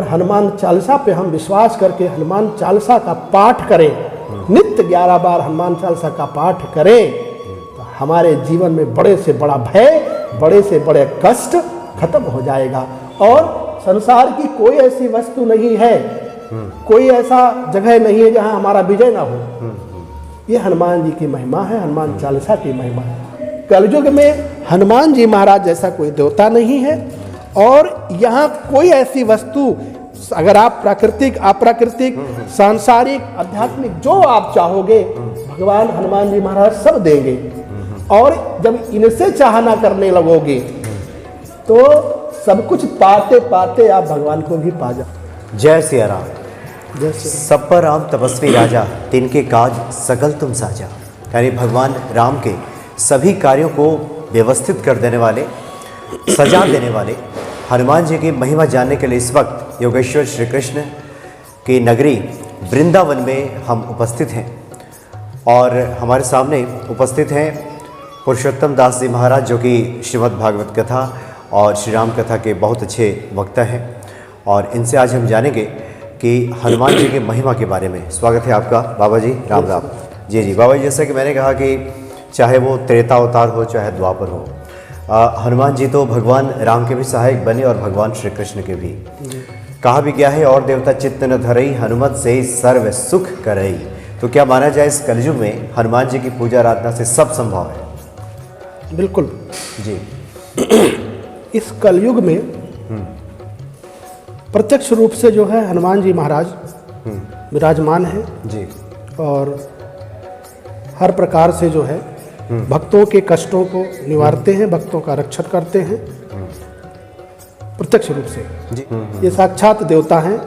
अगर हनुमान चालीसा पे हम विश्वास करके हनुमान चालीसा का पाठ करें, नित्य 11 बार हनुमान चालीसा का पाठ करें, तो हमारे जीवन में बड़े से बड़ा भय, बड़े से बड़े कष्ट खत्म हो जाएगा। और संसार की कोई ऐसी वस्तु नहीं है, कोई ऐसा जगह नहीं है जहां हमारा विजय ना हो। ये हनुमान जी की महिमा है, हनुमान चालीसा की महिमा है। कलयुग में हनुमान जी महाराज जैसा कोई देवता नहीं है, और यहाँ कोई ऐसी वस्तु, अगर आप प्राकृतिक, अप्राकृतिक, सांसारिक, आध्यात्मिक जो आप चाहोगे, भगवान हनुमान जी महाराज सब देंगे। और जब इनसे चाहना करने लगोगे तो सब कुछ पाते पाते आप भगवान को भी पा जाओ। जय सिया राम। जैसे सब पर राम तपस्वी राजा, तिनके काज सकल तुम साजा। यानी भगवान राम के सभी कार्यों को व्यवस्थित कर देने वाले, सजा देने वाले हनुमान जी की महिमा जानने के लिए इस वक्त योगेश्वर श्री कृष्ण की नगरी वृंदावन में हम उपस्थित हैं। और हमारे सामने उपस्थित हैं पुरुषोत्तम दास जी महाराज, जो कि श्रीमद् भागवत कथा और श्री राम कथा के बहुत अच्छे वक्ता हैं। और इनसे आज हम जानेंगे कि हनुमान जी की महिमा के बारे में। स्वागत है आपका बाबा जी, राम राम। जी बाबा जी, जैसा कि मैंने कहा कि चाहे वो त्रेता अवतार हो चाहे द्वापर हो, हनुमान जी तो भगवान राम के भी सहायक बने और भगवान श्री कृष्ण के भी। कहा भी गया है, और देवता चित्त न धरई, हनुमत से सर्व सुख करई। तो क्या माना जाए इस कलयुग में हनुमान जी की पूजा आराधना से सब संभव है? बिल्कुल जी। इस कलयुग में प्रत्यक्ष रूप से जो है हनुमान जी महाराज विराजमान है जी। और हर प्रकार से जो है भक्तों के कष्टों को निवारते हैं, भक्तों का रक्षण करते हैं प्रत्यक्ष रूप से जी। ये साक्षात देवता हैं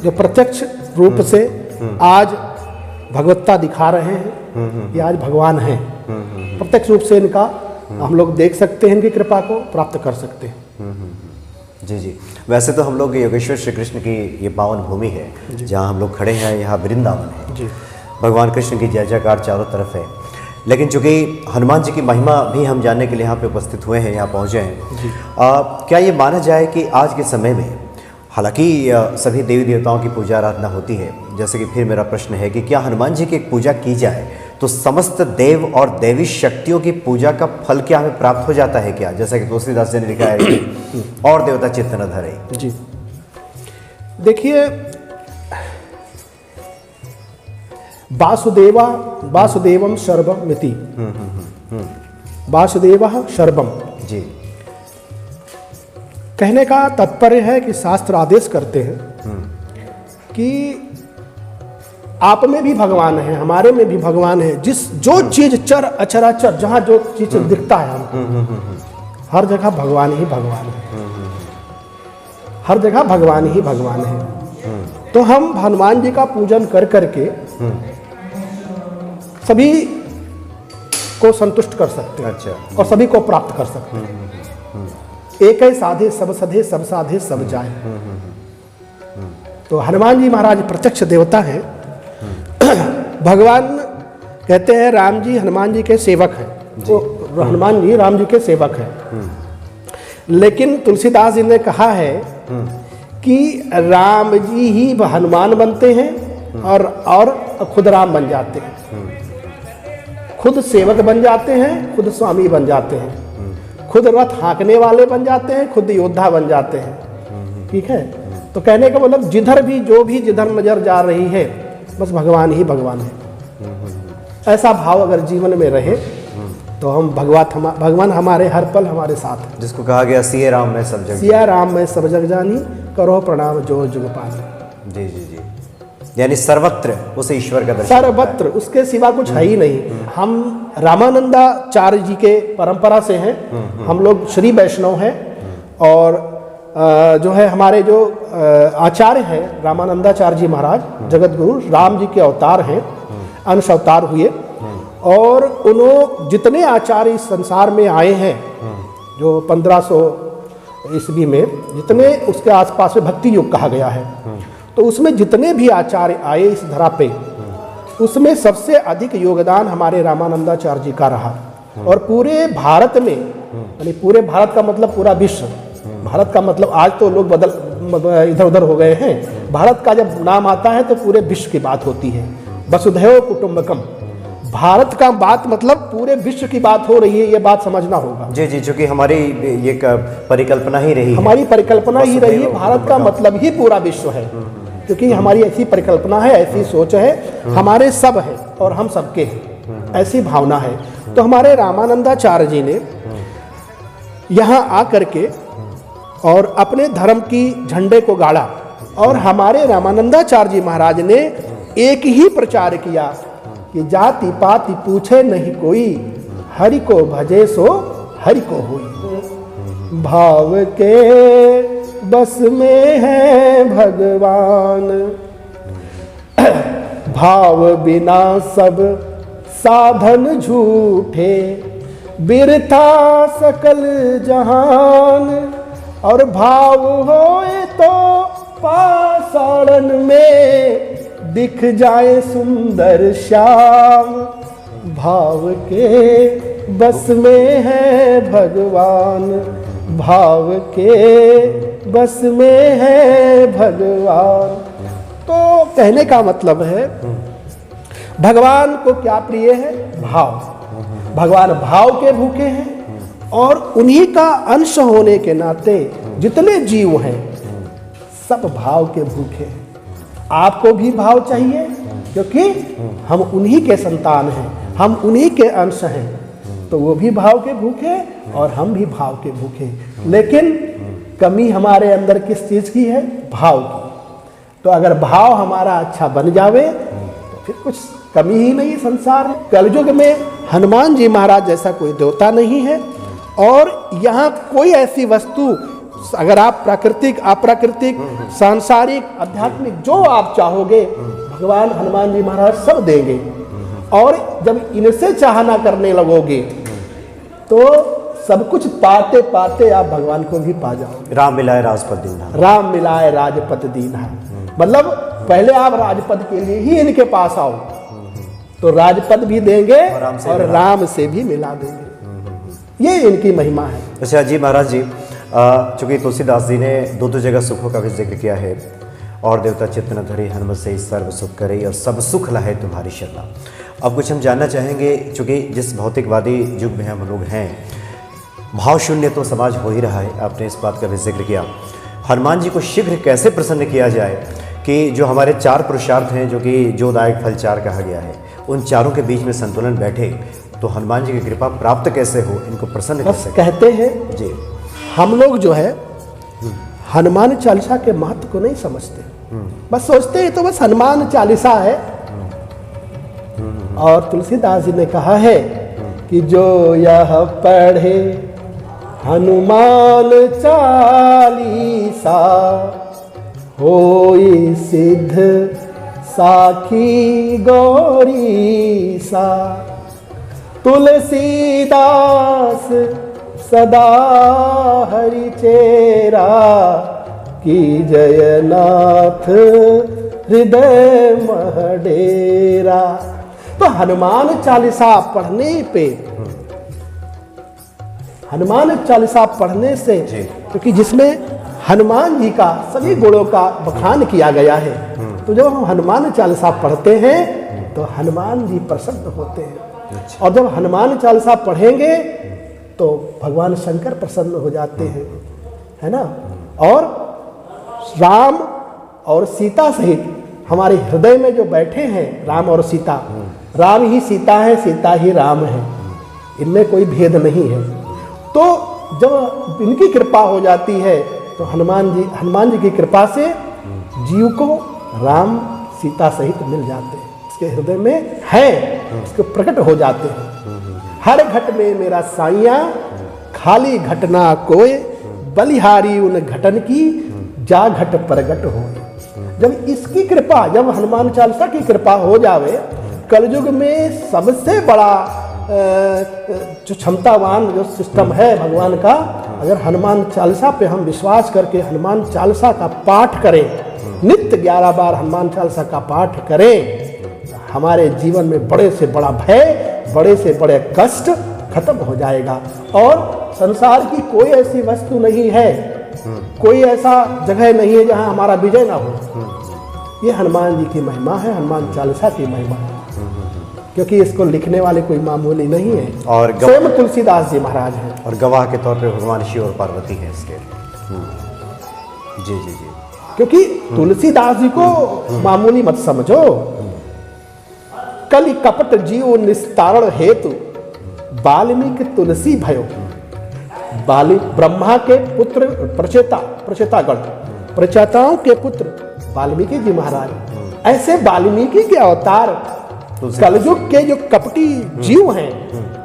जो प्रत्यक्ष रूप से आज भगवत्ता दिखा रहे हैं। ये आज भगवान हैं। प्रत्यक्ष रूप से इनका हम लोग देख सकते हैं, इनकी कृपा को प्राप्त कर सकते हैं। जी। वैसे तो हम लोग योगेश्वर श्री कृष्ण की ये पावन भूमि है जहाँ हम लोग खड़े हैं, यहाँ वृंदावन है जी। भगवान कृष्ण की जय जयकार चारों तरफ है। लेकिन चूँकि हनुमान जी की महिमा भी हम जानने के लिए यहाँ पे उपस्थित हुए हैं, यहाँ पहुँचे हैं, क्या ये माना जाए कि आज के समय में, हालांकि सभी देवी देवताओं की पूजा आराधना होती है, जैसे कि फिर मेरा प्रश्न है कि क्या हनुमान जी की पूजा की जाए तो समस्त देव और देवी शक्तियों की पूजा का फल क्या हमें प्राप्त हो जाता है क्या? जैसा कि तुलसीदास जी ने लिखा है कि और देवता चित्त न धरे। जी देखिए, वासुदेवम सर्वमिति, वासुदेवः सर्वम। जी। कहने का तात्पर्य है कि शास्त्र आदेश करते हैं कि आप में भी भगवान है, हमारे में भी भगवान है। जो चीज चर अचराचर, जहाँ जो चीज दिखता है हमको, हर जगह भगवान ही भगवान है, हर जगह भगवान ही भगवान है। तो हम हनुमान जी का पूजन कर करके सभी को संतुष्ट कर सकते हैं। अच्छा। और सभी को प्राप्त कर सकते हैं। एक ही साधे सब सधे, सब साधे सब जाए। तो हनुमान जी महाराज प्रत्यक्ष देवता हैं। भगवान कहते हैं राम जी हनुमान जी के सेवक हैं, तो हनुमान जी राम जी के सेवक हैं। लेकिन तुलसीदास जी ने कहा है कि राम जी ही हनुमान बनते हैं और खुद राम बन जाते हैं, खुद सेवक बन जाते हैं, खुद स्वामी बन जाते हैं, खुद रथ हाँकने वाले बन जाते हैं, खुद योद्धा बन जाते हैं। ठीक है। तो कहने का मतलब जिधर भी जिधर नजर जा रही है बस भगवान ही भगवान है। ऐसा भाव अगर जीवन में रहे तो हम भगवान हमारे हर पल हमारे साथ है। जिसको कहा गया सिया राम में सब जग, सिया राम में सब जग जानी, करो प्रणाम जो जुग पानी। जी। यानी सर्वत्र उस ईश्वर का दर्शन, सर्वत्र, उसके सिवा कुछ है ही नहीं। हम रामानंदाचार्य जी के परंपरा से हैं, हम लोग श्री वैष्णव हैं। और जो है हमारे जो आचार्य हैं रामानंदाचार्य जी महाराज, जगत गुरु राम जी के अवतार हैं, अंश अवतार हुए। और उन्होंने जितने आचार्य इस संसार में आए हैं, जो 1500 ईस्वी में, जितने उसके आसपास में भक्ति युग कहा गया है, तो उसमें जितने भी आचार्य आए इस धरा पे, उसमें सबसे अधिक योगदान हमारे रामानंदाचार्य जी का रहा। और पूरे भारत में, यानी पूरे भारत का मतलब पूरा विश्व, भारत का मतलब आज तो लोग इधर उधर हो गए हैं। भारत का जब नाम आता है तो पूरे विश्व की बात होती है। वसुधैव कुटुंबकम, भारत का बात मतलब पूरे विश्व की बात हो रही है, ये बात समझना होगा। जी जी, चूंकि हमारी ये परिकल्पना ही रही है, हमारी परिकल्पना ही रही है, भारत का मतलब ही पूरा विश्व है, क्योंकि हमारी ऐसी परिकल्पना है, ऐसी सोच है, हमारे सब है और हम सबके हैं, ऐसी भावना है। तो हमारे रामानंदाचार्य जी ने यहाँ आकर के और अपने धर्म की झंडे को गाड़ा, और हमारे रामानंदाचार्य जी महाराज ने एक ही प्रचार किया कि जाति पाति पूछे नहीं कोई, हरि को भजे सो हरि को होई। भाव के बस में है भगवान, भाव बिना सब साधन झूठे, बिरथा सकल जहान। और भाव होए तो पाषाण में दिख जाए सुंदर श्याम। भाव के बस में है भगवान, भाव के बस में है भगवान। तो कहने का मतलब है भगवान को क्या प्रिय है? भाव। भगवान भाव के भूखे हैं, और उन्हीं का अंश होने के नाते जितने जीव हैं सब भाव के भूखे हैं। आपको भी भाव चाहिए, क्योंकि हम उन्हीं के संतान हैं, हम उन्हीं के अंश हैं, तो वो भी भाव के भूखे और हम भी भाव के भूखे। लेकिन कमी हमारे अंदर किस चीज की है? भाव की। तो अगर भाव हमारा अच्छा बन जावे तो फिर कुछ कमी ही नहीं संसार में। कलयुग में हनुमान जी महाराज जैसा कोई देवता नहीं है, और यहाँ कोई ऐसी वस्तु, अगर आप प्राकृतिक अप्राकृतिक सांसारिक आध्यात्मिक जो आप चाहोगे, भगवान हनुमान जी महाराज सब देंगे। और जब इनसे चाहना करने लगोगे तो सब कुछ पाते पाते आप भगवान को भी पा जाओगे। राम मिलाए राजपद दीन्हा, राम मिलाए राजपद दीन्हा, मतलब पहले आप राजपद के लिए ही इनके पास आओ तो राजपद भी देंगे और राम से भी मिला देंगे। ये इनकी महिमा है। अच्छा जी महाराज जी, चूंकि तुलसीदास जी ने दो जगह सुखों का भी जिक्र किया है, और देवता चित्त न धरे हनुमत से सर्व सुख करे, और सब सुख लहे तुम्हारी शरणा। अब कुछ हम जानना चाहेंगे, चूंकि जिस भौतिकवादी युग में हम लोग हैं, भाव शून्य तो समाज हो ही रहा है, आपने इस बात का भी जिक्र किया। हनुमान जी को शीघ्र कैसे प्रसन्न किया जाए कि जो हमारे चार पुरुषार्थ हैं, जो कि जोदायक फल चार कहा गया है, उन चारों के बीच में संतुलन बैठे, तो हनुमान जी की कृपा प्राप्त कैसे हो, इनको प्रसन्न कैसे? कहते हैं जी, हम लोग जो है हनुमान चालीसा के महत्व को नहीं समझते, बस सोचते हैं तो बस हनुमान चालीसा है। और तुलसीदास जी ने कहा है कि जो यह पढ़े हनुमान चालीसा, होई सिद्ध साखी गौरी सा। तुलसीदास सदा हरि चेरा, की जयनाथ हृदय महडेरा। तो हनुमान चालीसा पढ़ने पे, हनुमान चालीसा पढ़ने से, क्योंकि जिसमें हनुमान जी का सभी गुणों का बखान किया गया है, तो जब हम हनुमान चालीसा पढ़ते हैं तो हनुमान जी प्रसन्न होते हैं। और जब हनुमान चालीसा पढ़ेंगे तो भगवान शंकर प्रसन्न हो जाते हैं, है ना। और राम और सीता सहित हमारे हृदय में जो बैठे हैं राम और सीता, राम ही सीता है, सीता ही राम है, इनमें कोई भेद नहीं है। तो जब इनकी कृपा हो जाती है तो हनुमान जी की कृपा से जीव को राम सीता सहित मिल जाते हैं, इसके हृदय में है, उसके प्रकट हो जाते हैं। हर घट में मेरा साइया, खाली घटना कोय, बलिहारी उन घटन की, जा घट प्रगट हो। जब इसकी कृपा, जब हनुमान चालीसा की कृपा हो जावे, कलयुग में सबसे बड़ा जो क्षमतावान जो सिस्टम है भगवान का, अगर हनुमान चालीसा पे हम विश्वास करके हनुमान चालीसा का पाठ करें, नित्य 11 बार हनुमान चालीसा का पाठ करें, हमारे जीवन में बड़े से बड़ा भय, बड़े से बड़े कष्ट खत्म हो जाएगा। और संसार की कोई ऐसी वस्तु नहीं है कोई ऐसा जगह नहीं है जहाँ हमारा विजय ना हो। ये हनुमान जी की महिमा है, हनुमान चालीसा की महिमा है, क्योंकि इसको लिखने वाले कोई मामूली नहीं है, और स्वयं तुलसीदास जी महाराज हैं। और गवाह के तौर पे भगवान शिव और पार्वती हैं इसके। जी जी जी। क्योंकि तुलसीदास जी को मामूली मत समझो। कलि कपट जीव निस्तारण हेतु वाल्मीकि तुलसी भयो। ब्रह्मा के पुत्र प्रचेतागण, प्रचेताओं के पुत्र वाल्मीकि जी महाराज, ऐसे वाल्मीकि के अवतार कलयुग के जो कपटी जीव हैं,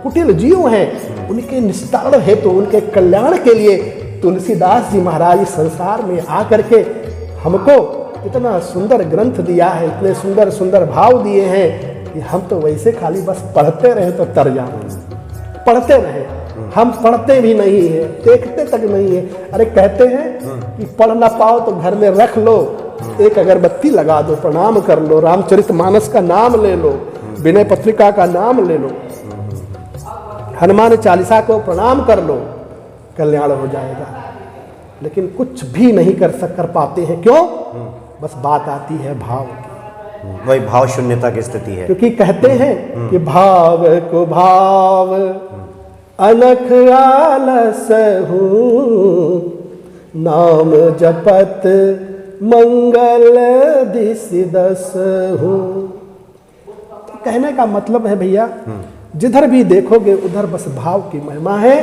कुटिल जीव हैं, उनके निस्तारण हेतु, उनके कल्याण के लिए तुलसीदास जी महाराज इस संसार में आकर के हमको इतना सुंदर ग्रंथ दिया है, इतने सुंदर सुंदर भाव दिए हैं कि हम तो वैसे खाली बस पढ़ते रहे तो तर जाए, पढ़ते रहे। हम पढ़ते भी नहीं है, देखते तक नहीं है। अरे कहते हैं कि पढ़ ना पाओ तो घर में रख लो, एक अगरबत्ती लगा दो, प्रणाम कर लो, रामचरितमानस का नाम ले लो, विनय पत्रिका का नाम ले लो, हनुमान चालीसा को प्रणाम कर लो, कल्याण हो जाएगा। लेकिन कुछ भी नहीं कर पाते हैं। क्यों? बस बात आती है भाव की। वही भाव शून्यता की स्थिति है। क्योंकि कहते हैं कि भाव को भाव अनख आलस हूँ, नाम जपत मंगल दिस दस हूँ। तो कहने का मतलब है भैया, जिधर भी देखोगे उधर बस भाव की महिमा है,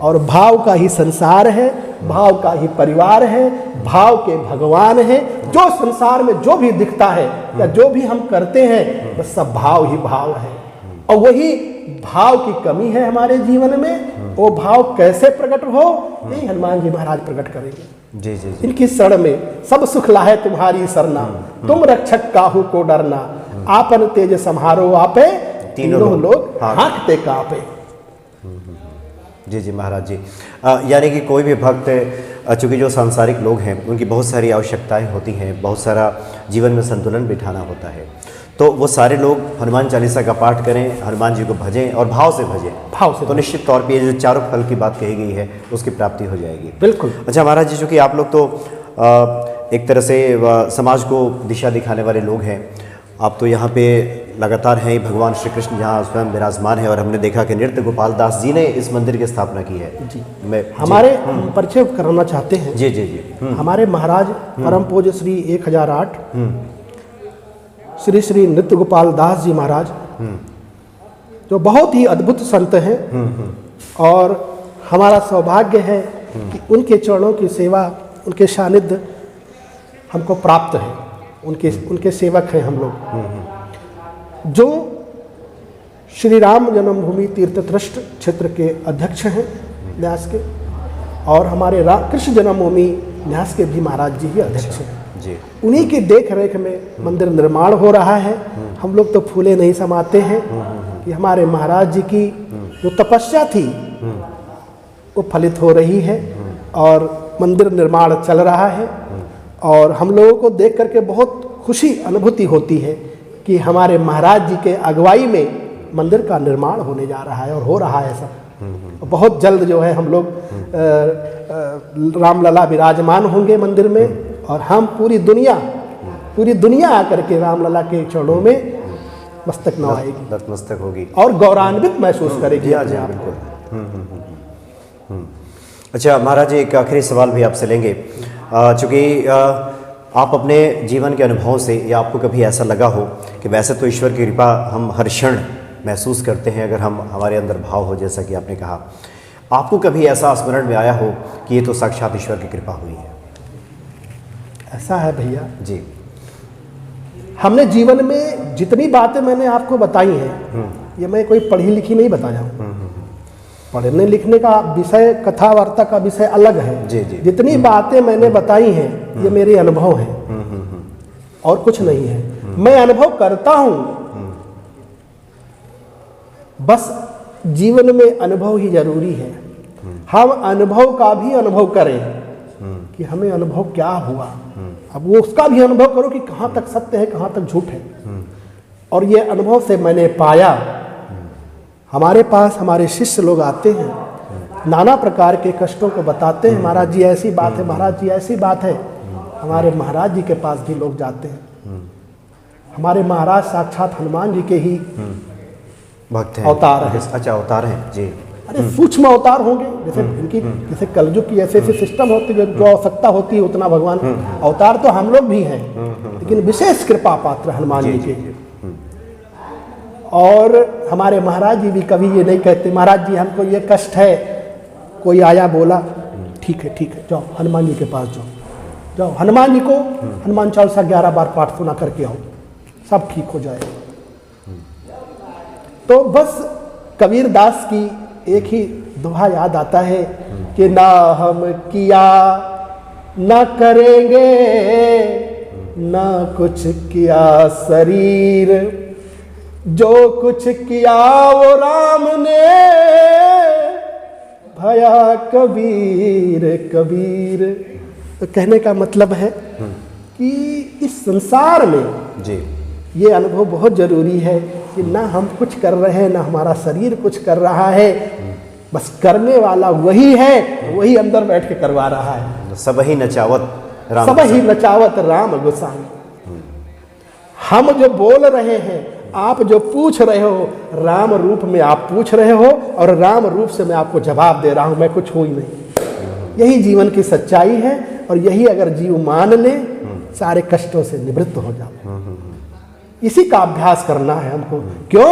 और भाव का ही संसार है, भाव का ही परिवार है, भाव के भगवान है। जो संसार में जो भी दिखता है या जो भी हम करते हैं, बस सब भाव ही भाव है। और वही भाव की कमी है हमारे जीवन में। वो भाव कैसे प्रकट हो, यही हनुमान जी महाराज प्रकट करेंगे। जी जी जी। इनकी शरण में सब सुख लाहे तुम्हारी सरना, तुम रक्षक काहू को डरना, आपन तेज संहारो आपे, तीनों लोग हाँकते कापे। जी जी महाराज जी। यानी कि कोई भी भक्त, चूँकि जो सांसारिक लोग हैं उनकी बहुत सारी आवश्यकताएं होती हैं, बहुत सारा जीवन में संतुलन बिठाना होता है, तो वो सारे लोग हनुमान चालीसा का पाठ करें, हनुमान जी को भजें और भाव से भजें, भाव से, तो निश्चित तौर पे ये जो चारों फल की बात कही गई है उसकी प्राप्ति हो जाएगी। बिल्कुल। अच्छा महाराज जी, चूँकि आप लोग तो एक तरह से समाज को दिशा दिखाने वाले लोग हैं, आप तो यहाँ पे लगातार हैं, भगवान श्री कृष्ण यहाँ स्वयं विराजमान है, और हमने देखा कि नृत्य गोपाल दास जी ने इस मंदिर की स्थापना की है। जी। हमारे परिचय कराना चाहते हैं। जी जी जी। हमारे महाराज परम पूज्य श्री 1008 श्री श्री नृत्य गोपाल दास जी महाराज, जो बहुत ही अद्भुत संत हैं, और हमारा सौभाग्य है कि उनके चरणों की सेवा, उनके सानिध्य हमको प्राप्त है। उनके सेवक हैं हम लोग, जो श्री राम जन्मभूमि तीर्थ ट्रस्ट क्षेत्र के अध्यक्ष हैं न्यास के, और हमारे कृष्ण जन्मभूमि न्यास के भी महाराज जी ही अध्यक्ष हैं। जी। उन्हीं की देख रेख में मंदिर निर्माण हो रहा है। हम लोग तो फूले नहीं समाते हैं कि हमारे महाराज जी की जो तपस्या थी वो फलित हो रही है, और मंदिर निर्माण चल रहा है। और हम लोगों को देख करके बहुत खुशी अनुभूति होती है कि हमारे महाराज जी के अगुवाई में मंदिर का निर्माण होने जा रहा है, और हो रहा है सब। बहुत जल्द जो है हम लोग रामलला विराजमान होंगे मंदिर में, और हम पूरी दुनिया आकर के रामलला के चरणों में मस्तक नवाएगी, नतमस्तक होगी और गौरवान्वित महसूस करेगी। अच्छा महाराज जी, एक आखिरी सवाल भी आपसे लेंगे। चूँकि आप अपने जीवन के अनुभव से, या आपको कभी ऐसा लगा हो कि वैसे तो ईश्वर की कृपा हम हर क्षण महसूस करते हैं अगर हमारे अंदर भाव हो, जैसा कि आपने कहा, आपको कभी ऐसा स्मरण में आया हो कि ये तो साक्षात ईश्वर की कृपा हुई है? ऐसा है भैया जी। हमने जीवन में जितनी बातें मैंने आपको बताई हैं, ये मैं कोई पढ़ी लिखी नहीं बताया हूँ। पढ़ने लिखने का विषय, कथा वार्ता का विषय अलग है। जी जी। जितनी बातें मैंने बताई हैं ये मेरे अनुभव हैं, और कुछ नहीं है। मैं अनुभव करता हूँ, बस जीवन में अनुभव ही जरूरी है। हम अनुभव का भी अनुभव करें कि हमें अनुभव क्या हुआ, अब वो उसका भी अनुभव करो कि कहाँ तक सत्य है, कहाँ तक झूठ है। और ये अनुभव से मैंने पाया, हमारे पास हमारे शिष्य लोग आते हैं, नाना प्रकार के कष्टों को बताते हैं। महाराज जी ऐसी बात है, महाराज जी ऐसी बात है। हमारे महाराज जी के पास भी लोग जाते हैं। हमारे महाराज साक्षात हनुमान जी के ही भक्त हैं, अवतार हैं। अच्छा अवतार हैं जी। अरे सूक्ष्म अवतार होंगे, जैसे इनकी जैसे कलयुग की ऐसे सिस्टम होती है, जो आवश्यकता होती है उतना भगवान अवतार तो हम लोग भी हैं, लेकिन विशेष कृपा पात्र हनुमान जी के। और हमारे महाराज जी भी कभी ये नहीं कहते महाराज जी हमको ये कष्ट है, कोई आया बोला ठीक है जाओ हनुमान जी के पास जाओ हनुमान जी को हनुमान चालीसा 11 बार पाठ सुना करके आओ, सब ठीक हो जाएगा। तो बस कबीर दास की एक ही दोहा याद आता है कि ना हम किया ना करेंगे, ना कुछ किया शरीर, जो कुछ किया वो राम ने, भया कबीर कबीर। तो कहने का मतलब है कि इस संसार में जी ये अनुभव बहुत जरूरी है कि ना हम कुछ कर रहे हैं, ना हमारा शरीर कुछ कर रहा है, बस करने वाला वही है, वही अंदर बैठ के करवा रहा है। सब ही नचावत राम, सब ही नचावत राम गोसाई। हम जो बोल रहे हैं, आप जो पूछ रहे हो, राम रूप में आप पूछ रहे हो और राम रूप से मैं आपको जवाब दे रहा हूं, मैं कुछ हूं ही नहीं। यही जीवन की सच्चाई है और यही अगर जीव मान ले सारे कष्टों से निवृत्त हो जाओ। इसी का अभ्यास करना है हमको। क्यों?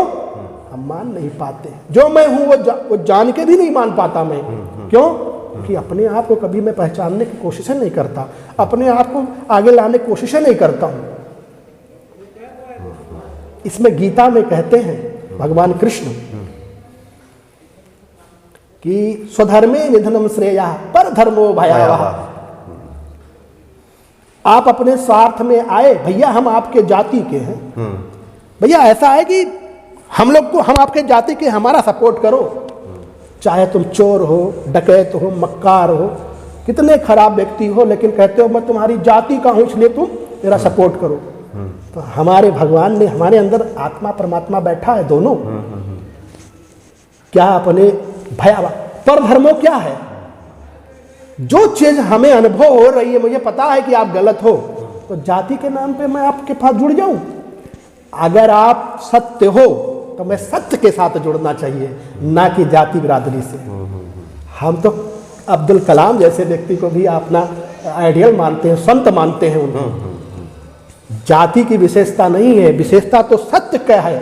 हम मान नहीं पाते। जो मैं हूं वो जान के भी नहीं मान पाता मैं। क्यों? कि अपने आप को कभी मैं पहचानने की कोशिश नहीं करता, अपने आप को आगे लाने की कोशिश नहीं करता हूं। इसमें गीता में कहते हैं भगवान कृष्ण कि स्वधर्मे निधनम श्रेया पर धर्मो भयावह। आप अपने स्वार्थ में आए, भैया हम आपके जाति के हैं, भैया ऐसा है कि हम लोग को, हम आपके जाति के, हमारा सपोर्ट करो, चाहे तुम चोर हो, डकैत हो, मक्कार हो, कितने खराब व्यक्ति हो, लेकिन कहते हो मैं तुम्हारी जाति का हूं इसलिए तुम मेरा सपोर्ट करो। तो हमारे भगवान ने, हमारे अंदर आत्मा परमात्मा बैठा है दोनों। क्या अपने भयावह पर धर्मो क्या है? जो चीज हमें अनुभव हो रही है, मुझे पता है कि आप गलत हो, तो जाति के नाम पे मैं आपके पास जुड़ जाऊं? अगर आप सत्य हो तो मैं सत्य के साथ जुड़ना चाहिए, ना कि जाति बिरादरी से। हम तो अब्दुल कलाम जैसे व्यक्ति को भी अपना आइडियल मानते हैं, संत मानते हैं उनको। जाति की विशेषता नहीं है, विशेषता तो सत्य का है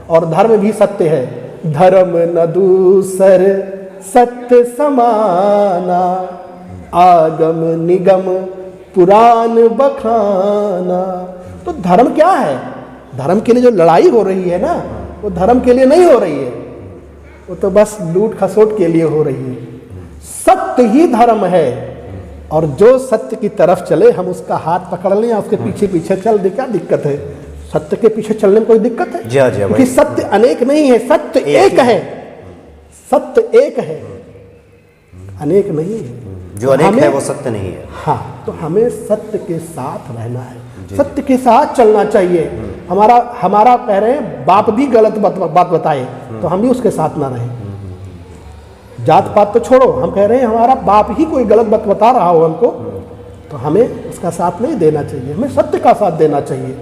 और धर्म भी सत्य है। धर्म न दूसर सत्य समाना, आगम निगम पुराण बखाना। तो धर्म क्या है? धर्म के लिए जो लड़ाई हो रही है ना, वो धर्म के लिए नहीं हो रही है, वो तो बस लूट खसोट के लिए हो रही है। सत्य ही धर्म है और जो सत्य की तरफ चले हम उसका हाथ पकड़ लें, उसके पीछे पीछे चल दे, क्या दिक्कत है? सत्य के पीछे चलने में कोई दिक्कत है? क्योंकि सत्य अनेक नहीं है, सत्य एक है। सत्य एक है, अनेक नहीं है। जो अनेक है वो सत्य नहीं है। हाँ, तो हमें सत्य के साथ रहना है, सत्य के साथ चलना चाहिए। हमारा कह रहे हैं बाप भी गलत बात बताए तो हम भी उसके साथ ना रहें। जात पात तो छोड़ो, हम कह रहे हैं हमारा बाप ही कोई गलत बात बता रहा हो हमको, तो हमें उसका साथ नहीं देना चाहिए, हमें सत्य का साथ देना चाहिए।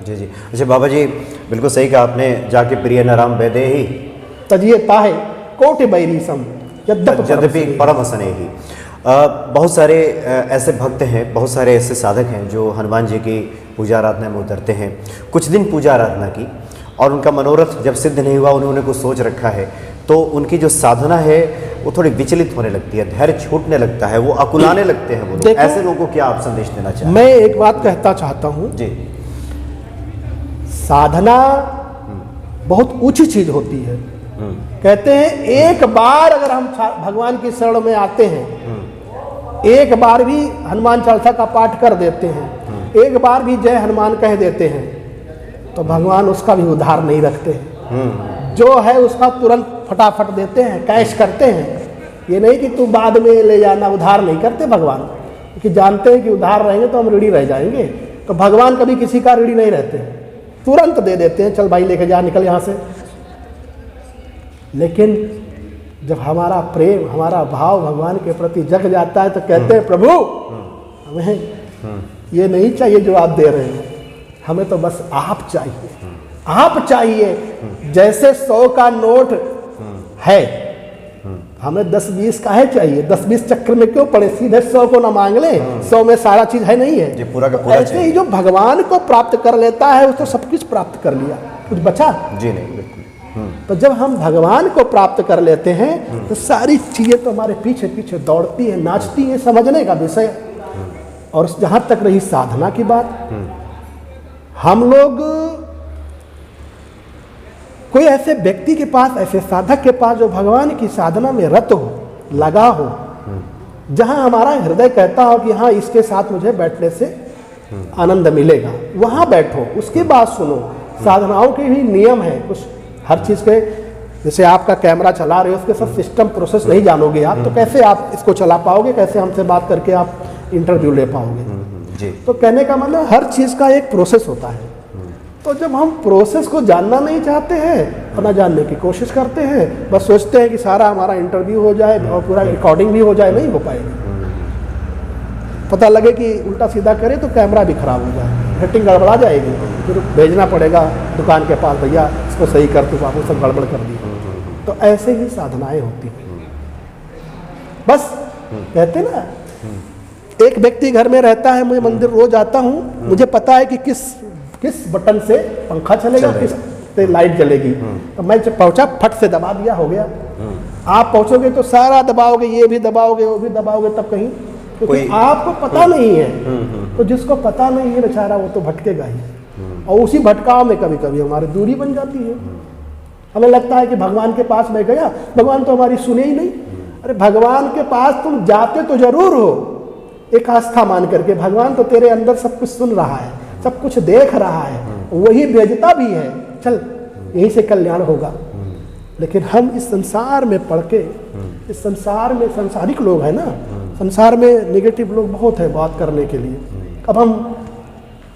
जी जी। अच्छा बाबा जी, बिल्कुल सही कहा आपने। जाके प्रिय न राम वैदे ही तजिए ताहे कोटि बैरी सम यद्यपि परम स्नेही। बहुत सारे ऐसे भक्त हैं, बहुत सारे ऐसे साधक हैं जो हनुमान जी की पूजा आराधना में उतरते हैं। कुछ दिन पूजा आराधना की और उनका मनोरथ जब सिद्ध नहीं हुआ, उन्होंने कुछ सोच रखा है, तो उनकी जो साधना है वो थोड़ी विचलित होने लगती है, धैर्य छूटने लगता है, वो अकुलाने लगते हैं वो लोग। ऐसे लोगों को क्या आप संदेश देना चाहते हैं? मैं एक बात कहता चाहता हूँ जी। साधना बहुत ऊंची चीज होती है। कहते हैं एक बार अगर हम भगवान की शरण में आते हैं, एक बार भी हनुमान चालीसा का पाठ कर देते हैं, एक बार भी जय हनुमान कह देते हैं, तो भगवान उसका भी उधार नहीं रखते हैं। जो है उसका तुरंत फटाफट देते हैं, कैश करते हैं। ये नहीं कि तू बाद में ले जाना, उधार नहीं करते भगवान, क्योंकि जानते हैं कि उधार रहेंगे तो हम ऋणी रह जाएंगे। तो भगवान कभी किसी का ऋणी नहीं रहते हैं, तुरंत दे देते हैं, चल भाई लेके जा, निकल यहाँ से। लेकिन जब हमारा प्रेम, हमारा भाव भगवान के प्रति जग जाता है तो कहते हैं प्रभु हमें ये नहीं चाहिए जो आप दे रहे हो, हमें तो बस आप चाहिए, आप चाहिए। जैसे 100 का नोट है, हमें 10-20 का है चाहिए, 10-20 चक्कर में क्यों पड़े, सीधे 100 को ना मांग ले, 100 में सारा चीज है नहीं है। जी, पूरा का पूरा ऐसे ही जो भगवान को प्राप्त कर लेता है उसको सब कुछ प्राप्त कर लिया, कुछ बचा जी नहीं, बिल्कुल। तो जब हम भगवान को प्राप्त कर लेते हैं तो सारी चीजें तो हमारे पीछे पीछे दौड़ती हैं, नाचती हैं, समझने का विषय। और जहां तक रही साधना की बात, हम लोग कोई ऐसे व्यक्ति के पास, ऐसे साधक के पास जो भगवान की साधना में रत हो, लगा हो, जहां हमारा हृदय कहता हो कि हाँ इसके साथ मुझे बैठने से आनंद मिलेगा, वहां बैठो, उसकी बात सुनो। साधनाओं के भी नियम है कुछ, हर चीज के, जैसे आपका कैमरा चला रहे हो उसके सब सिस्टम प्रोसेस नहीं जानोगे आप, तो कैसे आप इसको चला पाओगे, कैसे हमसे बात करके आप इंटरव्यू ले पाओगे। जी। तो कहने का मतलब हर चीज का एक प्रोसेस होता है। तो जब हम प्रोसेस को जानना नहीं चाहते हैं और ना जानने की कोशिश करते हैं, बस सोचते हैं कि सारा हमारा इंटरव्यू हो जाए और पूरा रिकॉर्डिंग भी हो जाए, नहीं हो पाएगी। पता लगे कि उल्टा सीधा करे तो कैमरा भी खराब हो जाए, सेटिंग गड़बड़ा जाएगी, फिर भेजना पड़ेगा दुकान के पास, भैया इसको सही कर दो, बाबू सब गड़बड़ कर दी। तो ऐसे ही साधनाएं होती हैं। बस कहते ना, एक व्यक्ति घर में रहता है, मुझे मंदिर रोज आता हूँ, मुझे पता है कि किस बटन से पंखा चलेगा, किस से लाइट जलेगी, तो मैं जब पहुंचा फट से दबा दिया, हो गया। आप पहुंचोगे तो सारा दबाओगे, ये भी दबाओगे, वो भी दबाओगे, तब कहीं, क्योंकि आपको पता नहीं है। तो जिसको पता नहीं है बेचारा वो तो भटकेगा ही, और उसी भटकाव में कभी कभी हमारी दूरी बन जाती है। हमें लगता है कि भगवान के पास मैं गया, भगवान तो हमारी सुने ही नहीं। अरे भगवान के पास तुम जाते तो जरूर हो, एक आस्था मान करके, भगवान तो तेरे अंदर सब कुछ सुन रहा है, सब कुछ देख रहा है, वही भेजता भी है, चल यहीं से कल्याण होगा। लेकिन हम इस संसार में पढ़ के, इस संसार में संसारिक लोग हैं ना, संसार में नेगेटिव लोग बहुत है बात करने के लिए। अब हम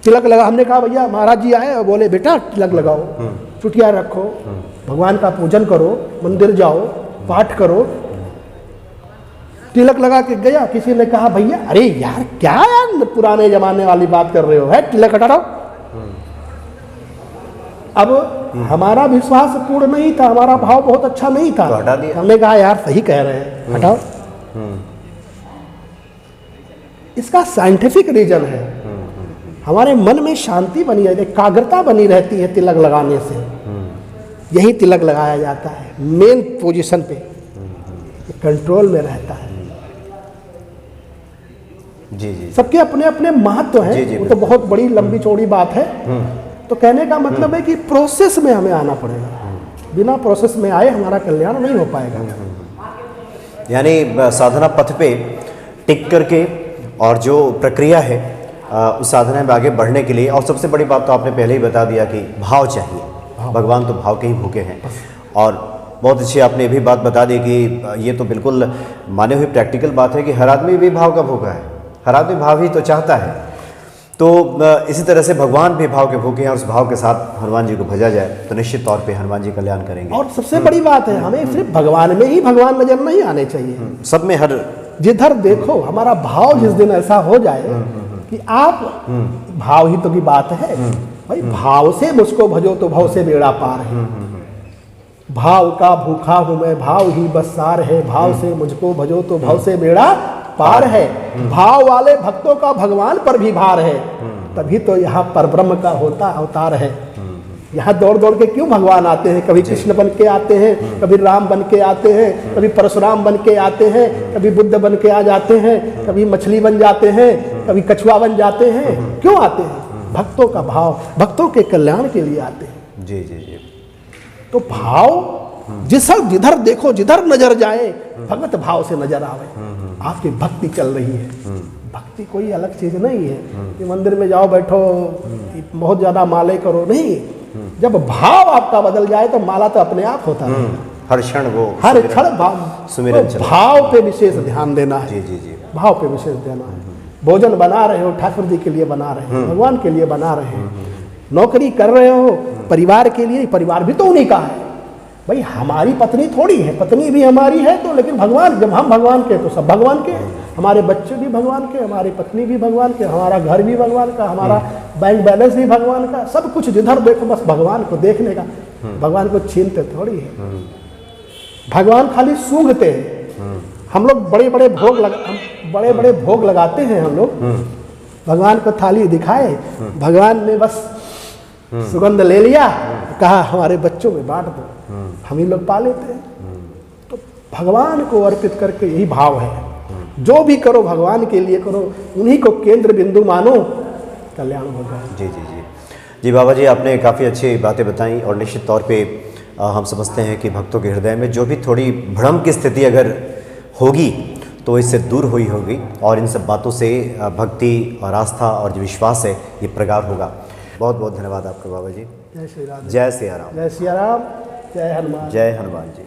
तिलक लगा, हमने कहा भैया महाराज जी आए और बोले बेटा तिलक लगाओ, चुटिया रखो, भगवान का पूजन करो, मंदिर जाओ, पाठ करो। तिलक लगा के गया, किसी ने कहा भैया अरे यार क्या यार पुराने जमाने वाली बात कर रहे हो, है तिलक हटा दो। अब हमारा विश्वास पूर्ण नहीं था, हमारा भाव बहुत अच्छा नहीं था, तो हटा दिया। हमने कहा यार सही कह रहे हैं, हटाओ। इसका साइंटिफिक रीजन है, हमारे मन में शांति बनी रहती है, एकाग्रता बनी रहती है तिलक लगाने से। यही तिलक लगाया जाता है मेन पोजीशन पे, कंट्रोल में रहता है। जी जी। सबके अपने अपने महत्व हैं, वो तो बहुत बड़ी लंबी चौड़ी बात है। तो कहने का मतलब है कि प्रोसेस में हमें आना पड़ेगा, बिना प्रोसेस में आए हमारा कल्याण नहीं हो पाएगा। यानी साधना पथ पे टिक करके और जो प्रक्रिया है उस साधना में आगे बढ़ने के लिए, और सबसे बड़ी बात तो आपने पहले ही बता दिया कि भाव चाहिए, भगवान तो भाव के ही भूखे हैं। और बहुत अच्छी आपने ये भी बात बता दी कि ये तो बिल्कुल माने हुई प्रैक्टिकल बात है कि हर आदमी भी भाव का भूखा है, हर आदमी भाव ही तो चाहता है। तो इसी तरह से भगवान भी भाव के भूखे हैं, और उस भाव के साथ हनुमान जी को भजा जाए तो निश्चित तौर पे हनुमान जी कल्याण करेंगे। और सबसे बड़ी बात है, हमें सिर्फ भगवान में ही भगवान नजर नहीं आने चाहिए, सब में, हर जिधर देखो हमारा भाव जिस दिन ऐसा हो जाए कि आप, भाव ही तो की बात है भाई, भाव से मुझको भजो तो भाव से बेड़ा पार है। भाव का भूखा हूं मैं, भाव ही बस सार है, भाव से मुझको भजो तो भाव से बेड़ा पार है। भाव वाले भक्तों का भगवान पर भी भार है, तभी तो यहाँ पर ब्रह्म का होता अवतार है। यहाँ दौड़ दौड़ के क्यों भगवान आते हैं, कभी कृष्ण बन के आते हैं, कभी राम बन के आते हैं, कभी परशुराम बन के आते हैं, कभी बुद्ध बन के आ जाते हैं, कभी मछली बन जाते हैं, कभी कछुआ बन जाते हैं। क्यों आते हैं? भक्तों का भाव, भक्तों के कल्याण के लिए आते हैं। जी जी जी। तो भाव जिधर देखो, जिधर नजर जाए भगवत भाव से नजर आवे, आपकी भक्ति चल रही है। भक्ति कोई अलग चीज नहीं है कि मंदिर में जाओ बैठो बहुत ज्यादा माले करो, नहीं। जब भाव आपका बदल जाए तो माला तो अपने आप होता है। हर क्षण वो, हर क्षण सुमिरन तो भाव पे विशेष ध्यान देना है। जी जी जी। भाव पे विशेष देना है। भोजन बना रहे हो ठाकुर जी के लिए बना रहे हैं, भगवान के लिए बना रहे हैं। नौकरी कर रहे हो परिवार के लिए, परिवार भी तो उन्हीं का है। भाई हमारी पत्नी थोड़ी है, पत्नी भी हमारी है तो, लेकिन भगवान, जब हम भगवान के तो सब भगवान के हैं। हमारे बच्चे भी भगवान के, हमारी पत्नी भी भगवान के, हमारा घर भी भगवान का, हमारा बैंक बैलेंस भी भगवान का, सब कुछ जिधर देखो बस भगवान को देखने का। भगवान को छीनते थोड़ी है, भगवान खाली सूंघते हैं। हम लोग बड़े बड़े भोग लगाते हैं हम लोग, भगवान को थाली दिखाए, भगवान ने बस सुगंध ले लिया, कहा हमारे बच्चों में बांट दो, हम ही लोग पा लेते हैं। तो भगवान को अर्पित करके यही भाव है, जो भी करो भगवान के लिए करो, उन्हीं को केंद्र बिंदु मानो, कल्याण होगा। जी जी जी जी बाबा जी, आपने काफ़ी अच्छी बातें बताई और निश्चित तौर पे हम समझते हैं कि भक्तों के हृदय में जो भी थोड़ी भ्रम की स्थिति अगर होगी तो इससे दूर हुई होगी, और इन सब बातों से भक्ति और आस्था और जो विश्वास है ये प्रगाढ़ होगा। बहुत बहुत धन्यवाद आपका बाबा जी। जय श्री राम, जय सिया राम, जय सिया राम, जय हनुमान। जय हनुमान जी।